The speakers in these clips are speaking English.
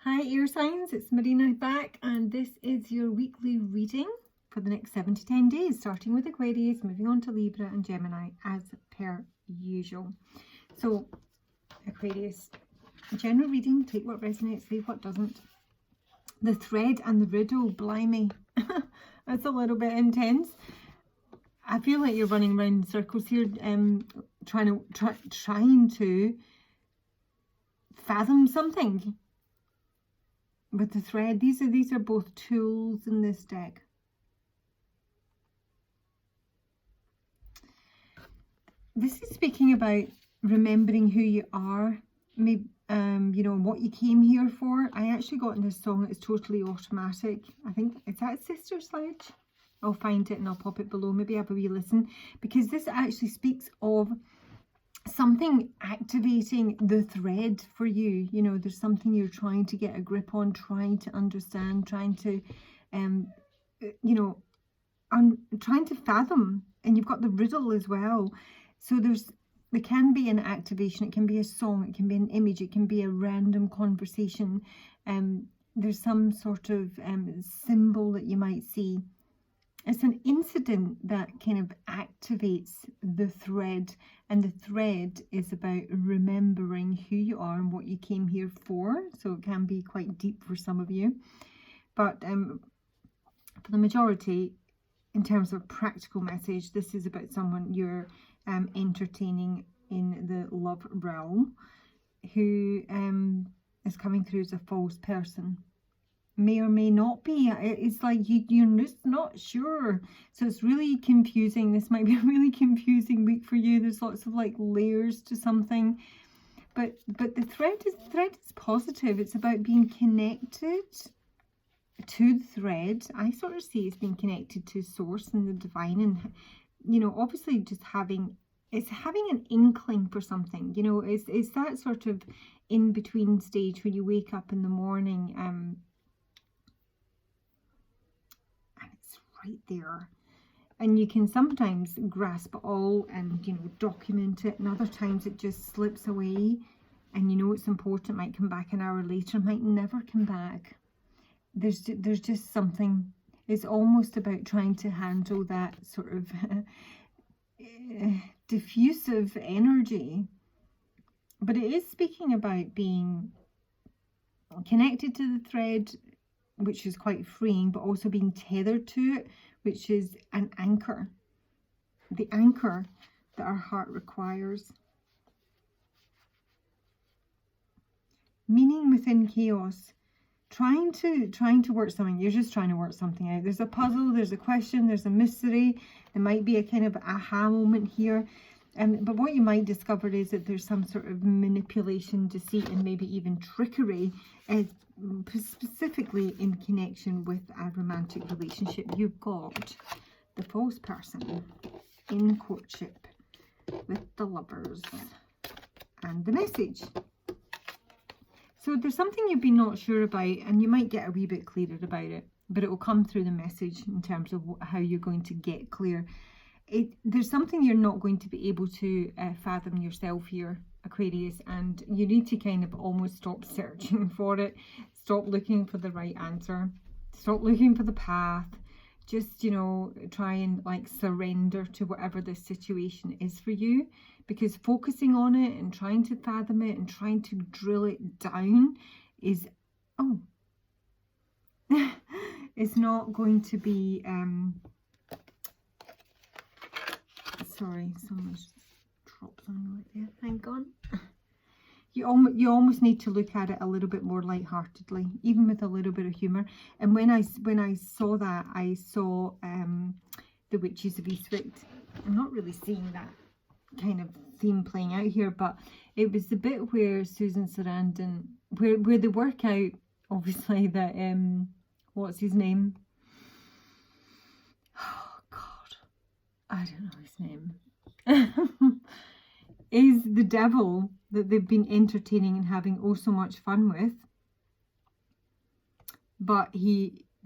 Hi air signs, it's Marina back, and this is your weekly reading for the next 7 to 10 days, starting with Aquarius, moving on to Libra and Gemini as per usual. So Aquarius, general reading, take what resonates, leave what doesn't. The thread and the riddle, blimey, that's a little bit intense. I feel like you're running around in circles here, trying to fathom something. With the thread, these are both tools in this deck. This is speaking about remembering who you are, maybe you know what you came here for. I actually got in this song, it's totally automatic. I think, is that Sister Sledge? I'll find it and I'll pop it below. Maybe have a wee listen, because this actually speaks of something activating the thread for you. You know, there's something you're trying to get a grip on, trying to understand, trying to you know, trying to fathom. And you've got the riddle as well. So there can be an activation, it can be a song, it can be an image, it can be a random conversation. There's some sort of symbol that you might see. It's an incident that kind of activates the thread, and the thread is about remembering who you are and what you came here for. So it can be quite deep for some of you, but for the majority, in terms of practical message, this is about someone you're entertaining in the love realm who is coming through as a false person. May or may not be. It's like you're just not sure. So it's really confusing. This might be a really confusing week for you. There's lots of like layers to something. But the thread is positive. It's about being connected to the thread. I sort of see it's being connected to source and the divine, and you know, obviously just having an inkling for something. You know, it's that sort of in between stage when you wake up in the morning right there, and you can sometimes grasp it all and, you know, document it, and other times it just slips away and you know it's important, might come back an hour later, might never come back. There's just something. It's almost about trying to handle that sort of diffusive energy, but it is speaking about being connected to the thread, which is quite freeing, but also being tethered to it, which is an anchor, the anchor that our heart requires. Meaning within chaos, trying to work something. You're just trying to work something out. There's a puzzle, there's a question, there's a mystery. There might be a kind of aha moment here. But what you might discover is that there's some sort of manipulation, deceit, and maybe even trickery, specifically in connection with a romantic relationship. You've got the false person in courtship with the lovers and the message. So there's something you've been not sure about, and you might get a wee bit clearer about it, but it will come through the message in terms of how you're going to get clear. There's something you're not going to be able to fathom yourself here, Aquarius, and you need to kind of almost stop searching for it, stop looking for the right answer, stop looking for the path. Just, you know, try and like surrender to whatever this situation is for you, because focusing on it and trying to fathom it and trying to drill it down is it's not going to be sorry, someone's dropped on right there. Hang on. You almost need to look at it a little bit more lightheartedly, even with a little bit of humour. And when I saw that, I saw The Witches of Eastwick. I'm not really seeing that kind of theme playing out here, but it was the bit where Susan Sarandon, where they work out, obviously, that what's his name? Oh God, I don't know his name. Is the devil that they've been entertaining and having oh so much fun with, but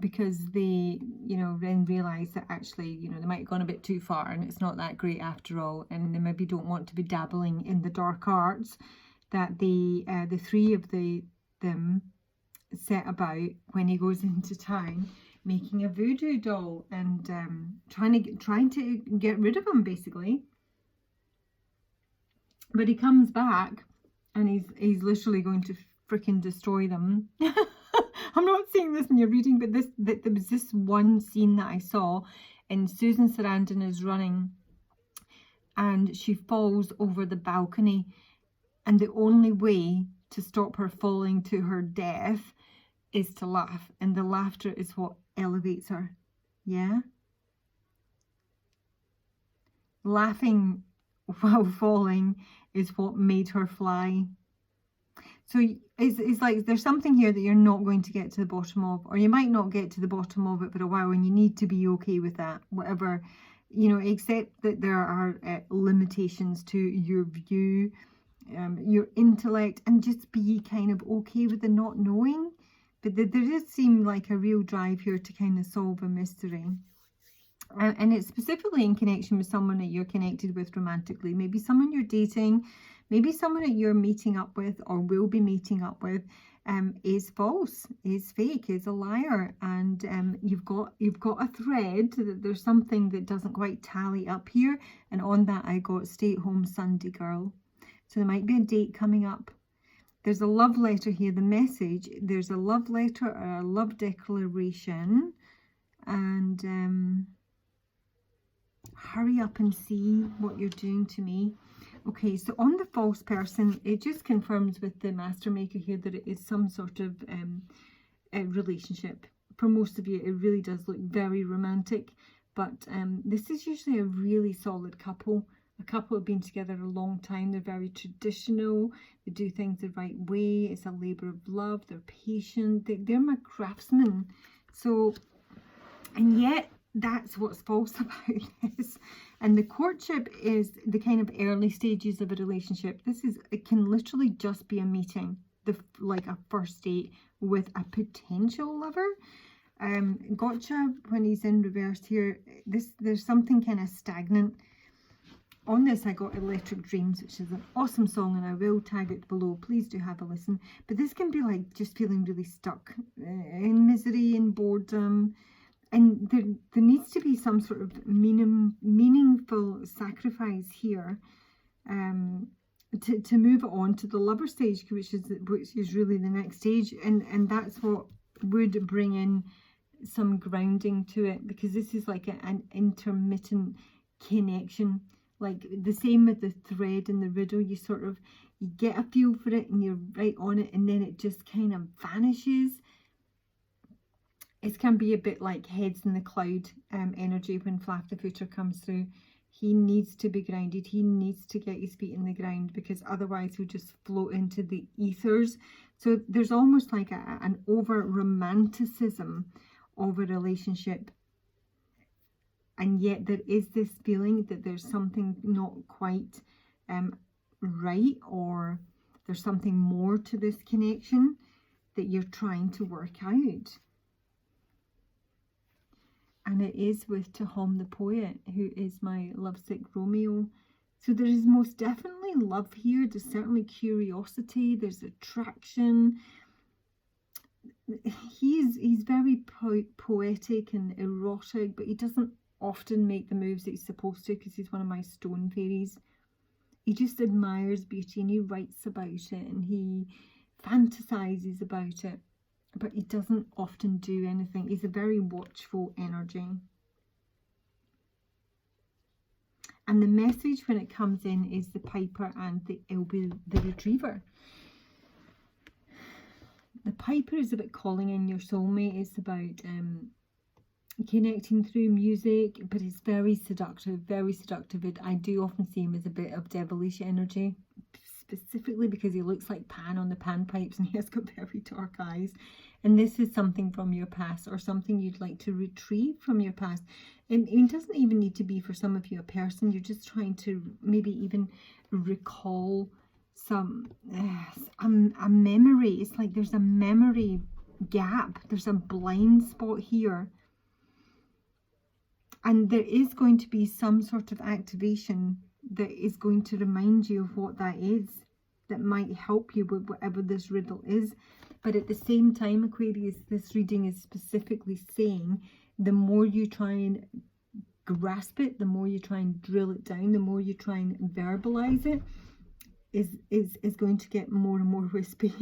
because they, you know, then realise that actually, you know, they might have gone a bit too far and it's not that great after all, and they maybe don't want to be dabbling in the dark arts, that the three of them set about when he goes into town making a voodoo doll and trying to get rid of him, basically. But he comes back and he's literally going to freaking destroy them. I'm not saying this in your reading, but there was this one scene that I saw, and Susan Sarandon is running and she falls over the balcony, and the only way to stop her falling to her death is to laugh, and the laughter is what elevates her. Yeah, laughing while falling is what made her fly. So it's like there's something here that you're not going to get to the bottom of, or you might not get to the bottom of it for a while, and you need to be okay with that, whatever, you know, except that there are limitations to your view, your intellect, and just be kind of okay with the not knowing. But there does seem like a real drive here to kind of solve a mystery. And it's specifically in connection with someone that you're connected with romantically. Maybe someone you're dating, maybe someone that you're meeting up with or will be meeting up with is false, is fake, is a liar. And you've got a thread that there's something that doesn't quite tally up here. And on that I got stay at home Sunday girl. So there might be a date coming up. There's a love letter here, the message. There's a love letter or a love declaration. And hurry up and see what you're doing to me. Okay, so on the false person, it just confirms with the master maker here that it is some sort of a relationship. For most of you, it really does look very romantic, but this is usually a really solid couple. A couple have been together a long time. They're very traditional. They do things the right way. It's a labour of love. They're patient. They're my craftsmen. So, and yet that's what's false about this. And the courtship is the kind of early stages of a relationship. It can literally just be a meeting, like a first date with a potential lover. Gotcha when he's in reverse here. There's something kind of stagnant. On this, I got Electric Dreams, which is an awesome song, and I will tag it below. Please do have a listen. But this can be like just feeling really stuck in misery and boredom. And there needs to be some sort of meaningful sacrifice here to move on to the lover stage, which is really the next stage. And that's what would bring in some grounding to it, because this is like an intermittent connection. Like the same with the thread and the riddle, you get a feel for it and you're right on it, and then it just kind of vanishes. It can be a bit like heads in the cloud energy when Flap the Footer comes through. He needs to be grounded. He needs to get his feet in the ground, because otherwise he'll just float into the ethers. So there's almost like an over romanticism of a relationship. And yet there is this feeling that there's something not quite right, or there's something more to this connection that you're trying to work out. And it is with Tahom the poet, who is my lovesick Romeo. So there is most definitely love here. There's certainly curiosity. There's attraction. He's very poetic and erotic, but he doesn't often make the moves that he's supposed to, because he's one of my stone fairies. He just admires beauty and he writes about it and he fantasizes about it, but he doesn't often do anything. He's a very watchful energy. And the message when it comes in is the Piper and it'll be the Retriever. The Piper is about calling in your soulmate. It's about connecting through music, but it's very seductive, very seductive. I do often see him as a bit of devilish energy, specifically because he looks like Pan on the panpipes and he has got very dark eyes. And this is something from your past, or something you'd like to retrieve from your past. And it doesn't even need to be, for some of you, a person. You're just trying to maybe even recall a memory. It's like there's a memory gap. There's a blind spot here. And there is going to be some sort of activation that is going to remind you of what that is. that might help you with whatever this riddle is. But at the same time, Aquarius, this reading is specifically saying the more you try and grasp it, the more you try and drill it down, the more you try and verbalize it, is going to get more and more wispy.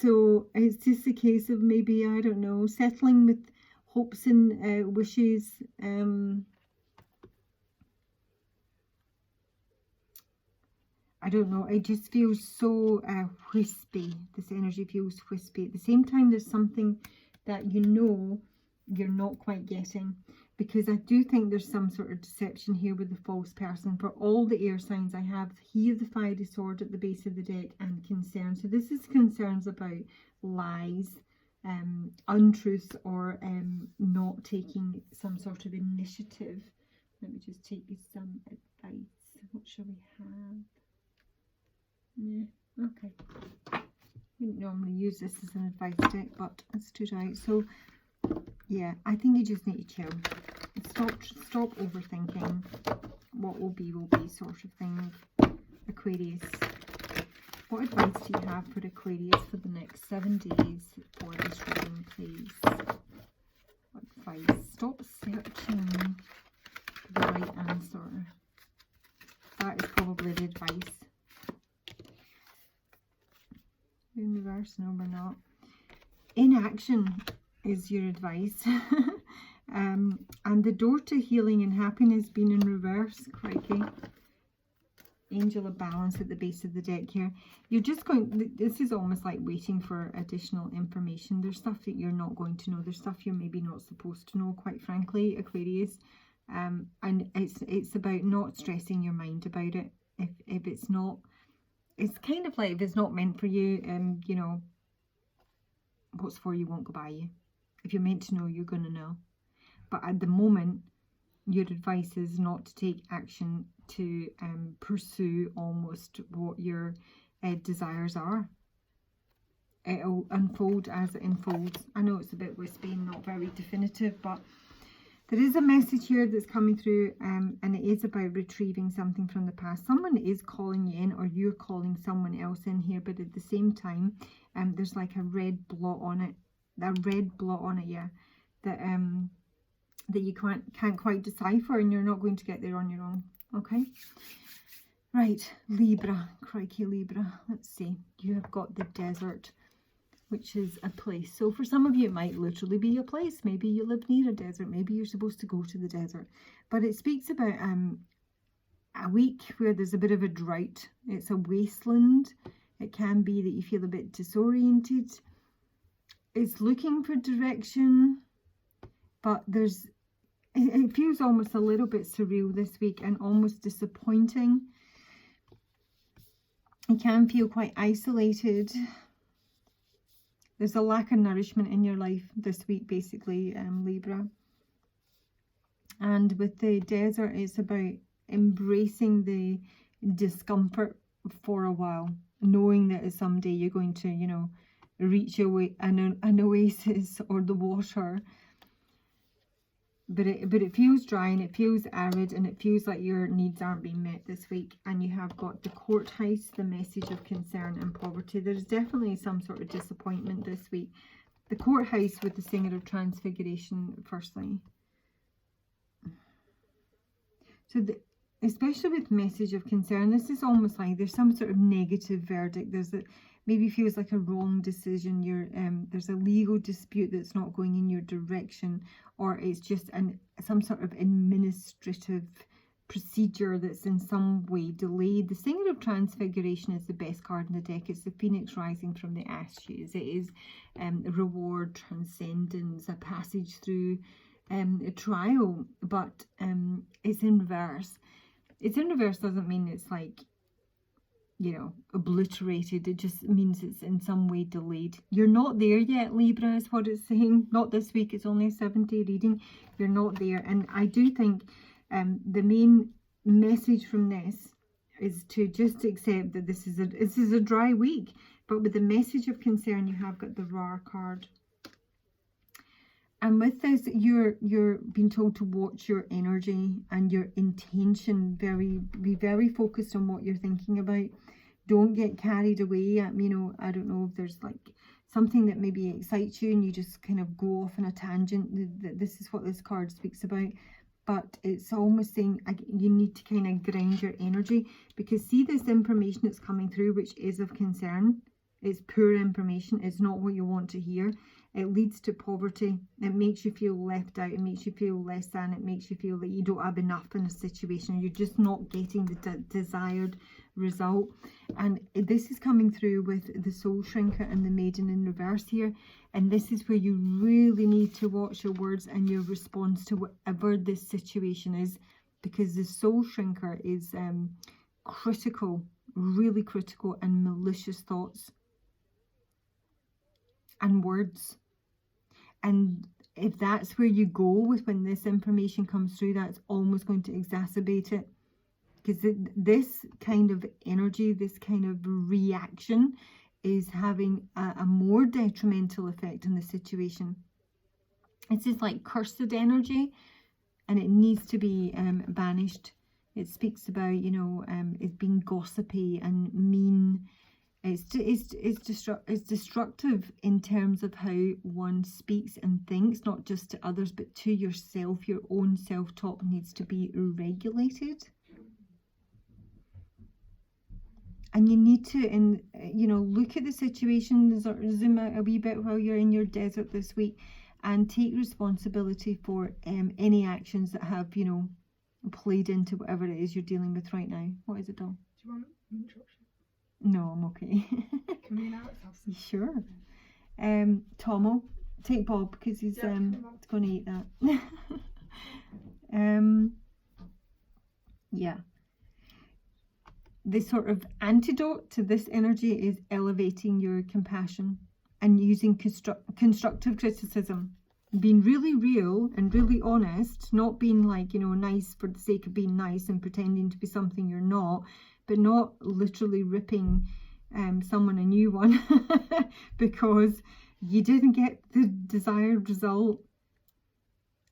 So it's just a case of maybe, I don't know, settling with hopes and wishes. I don't know, it just feels so wispy. This energy feels wispy. At the same time, there's something that you know you're not quite getting, because I do think there's some sort of deception here with the false person. For all the air signs, I have He of the Fiery Sword at the base of the deck and concern. So this is concerns about lies, untruths, or not taking some sort of initiative. Let me just take you some advice. What shall we have? Yeah, okay. We wouldn't normally use this as an advice deck, but it stood out. So yeah, I think you just need to chill. Stop overthinking. What will be, sort of thing. Aquarius. What advice do you have for Aquarius for the next 7 days for this reading, please? What advice? Stop searching for the right answer. That is probably the advice. In reverse, no, we're not. Inaction is your advice. And the door to healing and happiness being in reverse. Crikey. Angel of Balance at the base of the deck here. You're just going, this is almost like waiting for additional information. There's stuff that you're not going to know. There's stuff you're maybe not supposed to know, quite frankly, Aquarius. And it's about not stressing your mind about it. If it's not, it's kind of like, if it's not meant for you, you know, what's for you won't go by you. If you're meant to know, you're going to know. But at the moment, your advice is not to take action to pursue almost what your desires are. It'll unfold as it unfolds. I know it's a bit wispy and not very definitive, but there is a message here that's coming through, and it is about retrieving something from the past. Someone is calling you in, or you're calling someone else in here, but at the same time, there's like a red blot on it. Yeah, that you can't quite decipher, and you're not going to get there on your own. Okay, right, Libra, crikey, Libra. Let's see. You have got the desert, which is a place. So for some of you, it might literally be a place. Maybe you live near a desert. Maybe you're supposed to go to the desert. But it speaks about a week where there's a bit of a drought. It's a wasteland. It can be that you feel a bit disoriented. It's looking for direction, but it feels almost a little bit surreal this week and almost disappointing. You can feel quite isolated. There's a lack of nourishment in your life this week, basically, Libra. And with the desert, it's about embracing the discomfort for a while, knowing that someday you're going to, you know, reach an oasis or the water. But it feels dry, and it feels arid, and it feels like your needs aren't being met this week. And you have got the court house, the message of concern and poverty. There's definitely some sort of disappointment this week. The court house with the Singer of Transfiguration, firstly. So especially with message of concern, this is almost like there's some sort of negative verdict. Maybe feels like a wrong decision. There's a legal dispute that's not going in your direction, or it's just some sort of administrative procedure that's in some way delayed. The Singer of Transfiguration is the best card in the deck. It's the Phoenix rising from the ashes. It is reward, transcendence, a passage through a trial, but it's in reverse. It's in reverse doesn't mean it's like, you know, obliterated. It just means it's in some way delayed. You're not there yet, Libra, is what it's saying. Not this week. It's only a 7-day reading. You're not there. And I do think the main message from this is to just accept that this is a dry week. But with the message of concern, you have got the Ra card. And with this, you're being told to watch your energy and your intention. Be very focused on what you're thinking about. Don't get carried away. You know, I don't know if there's like something that maybe excites you and you just kind of go off on a tangent. This is what this card speaks about. But it's almost saying you need to kind of ground your energy, because see this information that's coming through, which is of concern. It's poor information. It's not what you want to hear. It leads to poverty. It makes you feel left out. It makes you feel less than. It makes you feel that you don't have enough in a situation. You're just not getting the desired result. And this is coming through with the Soul Shrinker and the Maiden in reverse here. And this is where you really need to watch your words and your response to whatever this situation is, because the Soul Shrinker is critical, really critical, and malicious thoughts and words. And if that's where you go with when this information comes through, that's almost going to exacerbate it, because this kind of energy, this kind of reaction is having a more detrimental effect on the situation. It's just like cursed energy, and it needs to be banished. It speaks about, you know, it being gossipy and mean. It's destructive in terms of how one speaks and thinks, not just to others, but to yourself. Your own self-talk needs to be regulated. And you need to, you know, look at the situation, zoom out a wee bit while you're in your desert this week, and take responsibility for any actions that have, you know, played into whatever it is you're dealing with right now. What is it, Dawn? Do you want an interruption? No, I'm okay. Can we now have some? Sure. Tomo, take Bob, because he's going to eat that. Yeah. The sort of antidote to this energy is elevating your compassion and using constructive criticism. Being really real and really honest, not being like, you know, nice for the sake of being nice and pretending to be something you're not, but not literally ripping someone a new one because you didn't get the desired result.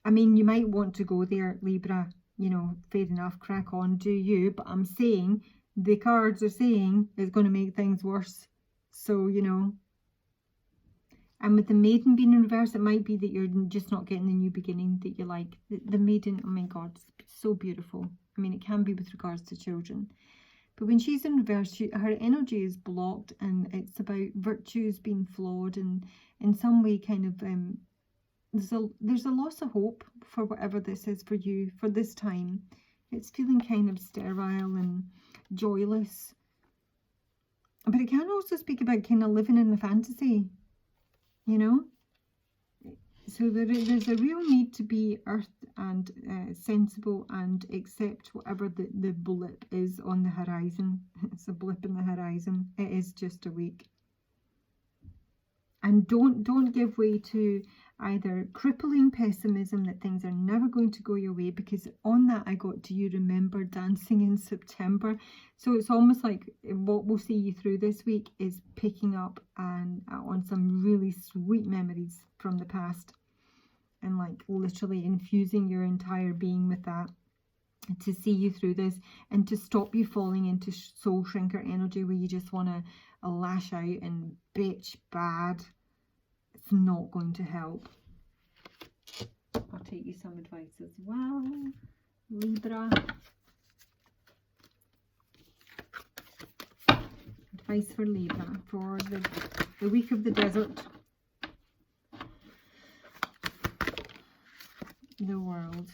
I mean, you might want to go there, Libra, you know, fair enough, crack on, do you, but I'm saying the cards are saying it's going to make things worse. So, you know, and with the Maiden being in reverse, it might be that you're just not getting the new beginning that you like. The Maiden, oh my God, it's so beautiful. I mean, it can be with regards to children. But when she's in reverse, her energy is blocked, and it's about virtues being flawed, and in some way kind of there's a loss of hope for whatever this is for you for this time. It's feeling kind of sterile and joyless. But it can also speak about kind of living in a fantasy, you know. So there's a real need to be earthed and sensible and accept whatever the blip is on the horizon. It's a blip in the horizon. It is just a week. And don't give way to either crippling pessimism that things are never going to go your way, because on that I got to you remember dancing in September. So it's almost like what will see you through this week is picking up and on some really sweet memories from the past, and like literally infusing your entire being with that to see you through this, and to stop you falling into soul shrinker energy where you just want to lash out and bitch bad. It's not going to help. I'll take you some advice as well, Libra. Advice for Libra for the week of the desert. The world.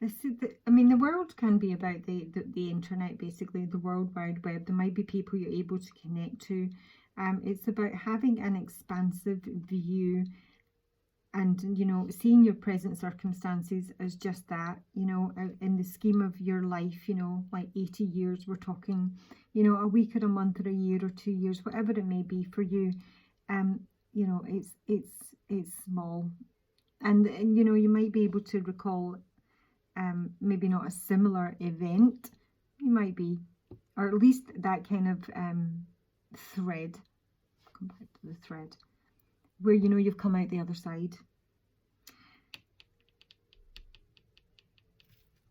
This is I mean, the world can be about the internet, basically, the World Wide Web. There might be people you're able to connect to. It's about having an expansive view and, you know, seeing your present circumstances as just that, you know, in the scheme of your life, you know, like 80 years, we're talking, you know, a week or a month or a year or 2 years, whatever it may be for you. You know, it's small, and you know, you might be able to recall maybe not a similar event, you might be, or at least that kind of thread. Come back to the thread where you know you've come out the other side.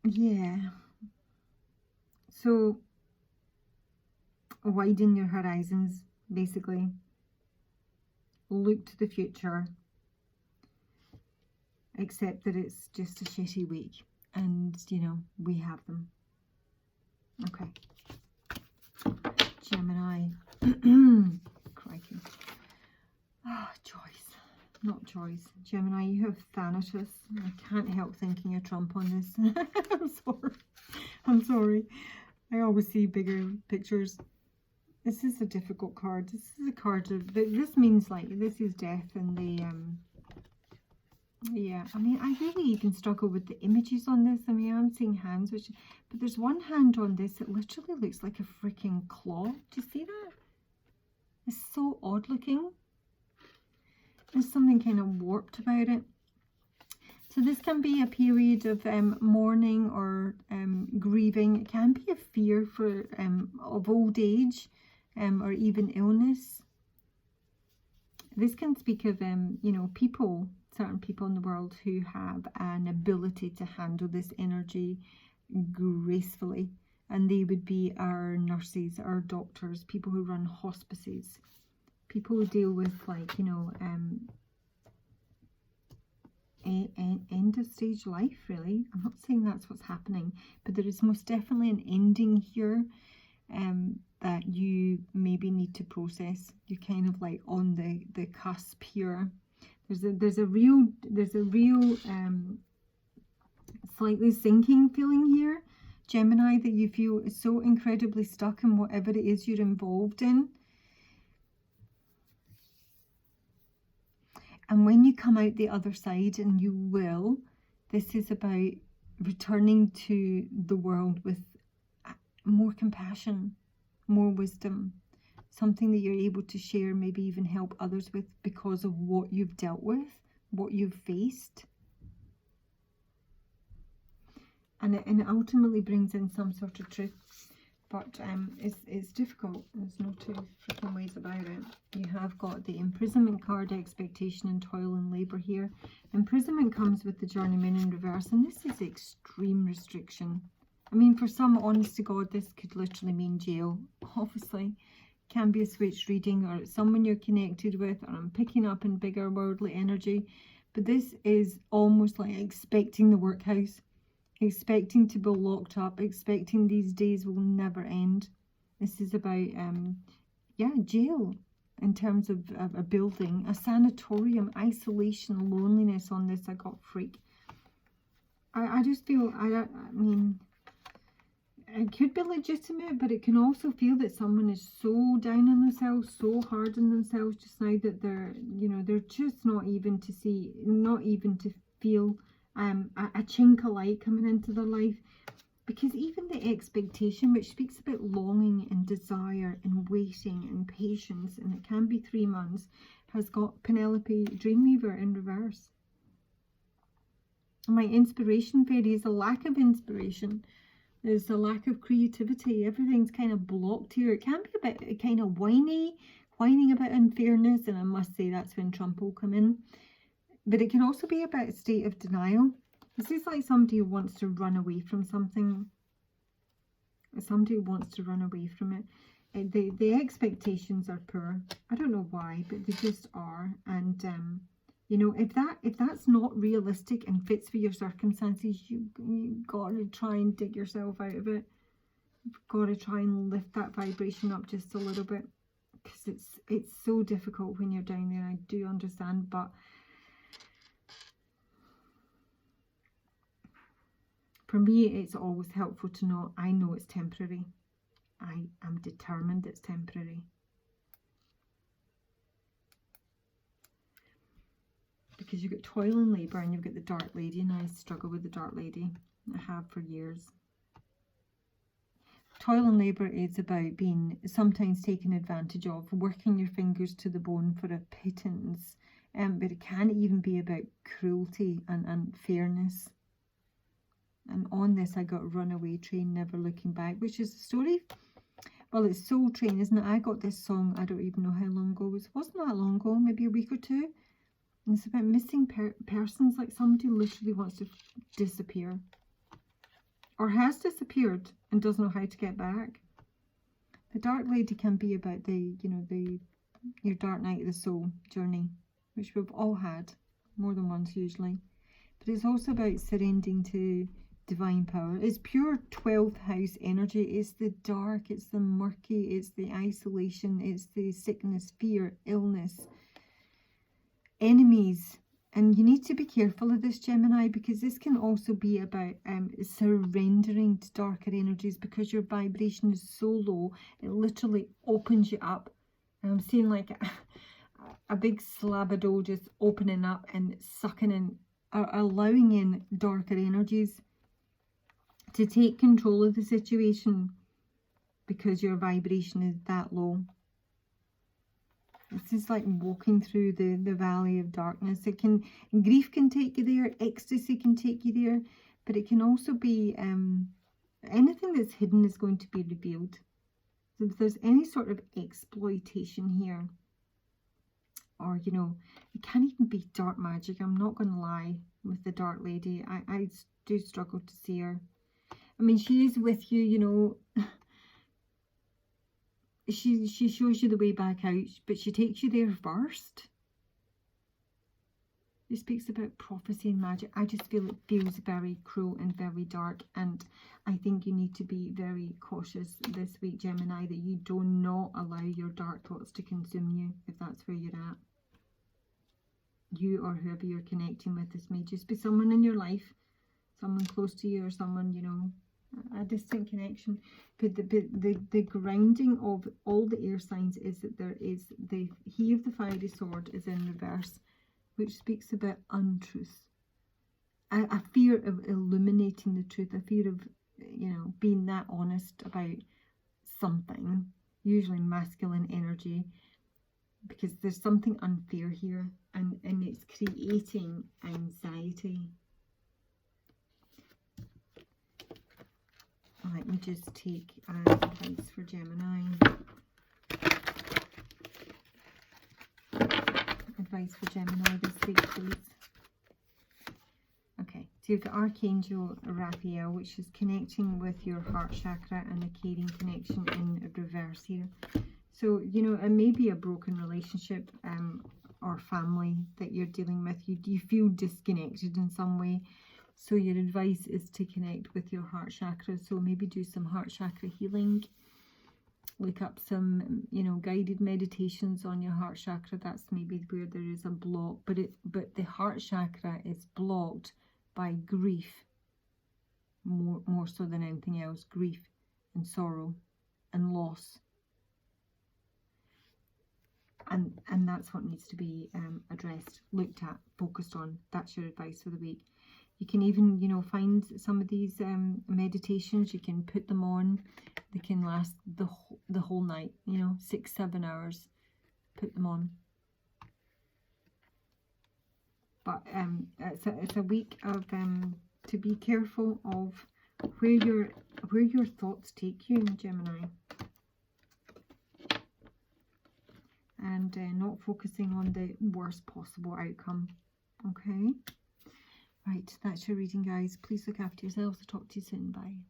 Yeah. So widen your horizons, basically. Look to the future. Accept that it's just a shitty week, and you know, we have them. Okay. Gemini. Crikey. Ah, choice. Not choice. Gemini, you have Thanatos. I can't help thinking of Trump on this. I'm sorry. I'm sorry. I always see bigger pictures. This is a difficult card. This is a card of, this means like, this is death and the, yeah, I mean, I really even struggle with the images on this. I mean, I'm seeing hands, but there's one hand on this that literally looks like a freaking claw. Do you see that? It's so odd looking. There's something kind of warped about it. So this can be a period of mourning or grieving. It can be a fear for of old age or even illness. This can speak of you know, people, certain people in the world who have an ability to handle this energy gracefully, and they would be our nurses, our doctors, people who run hospices, people who deal with, like, you know, end of stage life, really. I'm not saying that's what's happening, but there is most definitely an ending here that you maybe need to process. You're kind of like on the cusp here. There's a real slightly sinking feeling here, Gemini, that you feel so incredibly stuck in whatever it is you're involved in. And when you come out the other side, and you will, this is about returning to the world with more compassion, more wisdom, something that you're able to share, maybe even help others with because of what you've dealt with, what you've faced. And it ultimately brings in some sort of truth. But it's difficult. There's no two freaking ways about it. You have got the imprisonment card, expectation and toil and labour here. Imprisonment comes with the journeyman in reverse, and this is extreme restriction. I mean, for some, honest to God, this could literally mean jail. Obviously, can be a switch reading, or it's someone you're connected with, or I'm picking up in bigger worldly energy. But this is almost like expecting the workhouse. Expecting to be locked up, expecting these days will never end. This is about, yeah, jail in terms of a building, a sanatorium, isolation, loneliness on this. I got freak. I just feel, I mean, it could be legitimate, but it can also feel that someone is so down on themselves, so hard on themselves just now that they're, you know, they're just not even to see, not even to feel a chink of light coming into their life. Because even the expectation, which speaks about longing and desire and waiting and patience, and it can be 3 months, has got Penelope Dreamweaver in reverse. My inspiration fairy is a lack of inspiration. There's a lack of creativity. Everything's kind of blocked here. It can be a bit kind of whining about unfairness, and I must say that's when Trump will come in. But it can also be about a state of denial. This is like somebody who wants to run away from something. Somebody who wants to run away from it. The expectations are poor. I don't know why, but they just are. And you know, if that's not realistic and fits for your circumstances, you've got to try and dig yourself out of it. You've got to try and lift that vibration up just a little bit, because it's so difficult when you're down there. I do understand, but for me, it's always helpful to know, I know it's temporary. I am determined it's temporary. Because you've got toil and labour, and you've got the dark lady, and I struggle with the dark lady. I have for years. Toil and labour is about being sometimes taken advantage of, working your fingers to the bone for a pittance. But it can even be about cruelty and unfairness. And on this, I got Runaway Train, Never Looking Back, which is a story Well, it's Soul Train, isn't it? I got this song, I don't even know how long ago. It wasn't that long ago, maybe a week or two. And it's about missing persons, like somebody literally wants to disappear. Or has disappeared and doesn't know how to get back. The Dark Lady can be about your dark night of the soul journey, which we've all had, more than once usually. But it's also about surrendering to divine power. It's pure 12th house energy. It's the dark, it's the murky, it's the isolation, it's the sickness, fear, illness, enemies. And you need to be careful of this, Gemini, because this can also be about surrendering to darker energies, because your vibration is so low, it literally opens you up. And I'm seeing like a big slab of dough just opening up and sucking in, allowing in darker energies to take control of the situation, because your vibration is that low. This is like walking through the valley of darkness. Grief can take you there, ecstasy can take you there, but it can also be anything that's hidden is going to be revealed. So if there's any sort of exploitation here, or it can't even be dark magic. I'm not going to lie with the Dark Lady. I do struggle to see her. I mean, she is with you, she shows you the way back out, but she takes you there first. It speaks about prophecy and magic. I just feel it feels very cruel and very dark, and I think you need to be very cautious this week, Gemini, that you do not allow your dark thoughts to consume you, if that's where you're at. You or whoever you're connecting with, this may just be someone in your life, someone close to you, or someone, a distant connection. But the grounding of all the air signs is that there is He of the Fiery Sword is in reverse, which speaks about untruth, a fear of illuminating the truth, a fear of being that honest about something, usually masculine energy, because there's something unfair here, and it's creating anxiety. Let me just take advice for Gemini. Advice for Gemini this week, please. Okay, so you've got Archangel Raphael, which is connecting with your heart chakra and the caring connection in reverse here. So, it may be a broken relationship or family that you're dealing with. You feel disconnected in some way. So your advice is to connect with your heart chakra. So maybe do some heart chakra healing. Look up some, guided meditations on your heart chakra. That's maybe where there is a block. But the heart chakra is blocked by grief, more so than anything else. Grief and sorrow and loss. And that's what needs to be addressed, looked at, focused on. That's your advice for the week. You can even, find some of these meditations. You can put them on. They can last the whole night, 6-7 hours. Put them on. But it's a week of to be careful of where your thoughts take you, Gemini, and not focusing on the worst possible outcome. Okay. Right, that's your reading, guys. Please look after yourselves. I'll talk to you soon. Bye.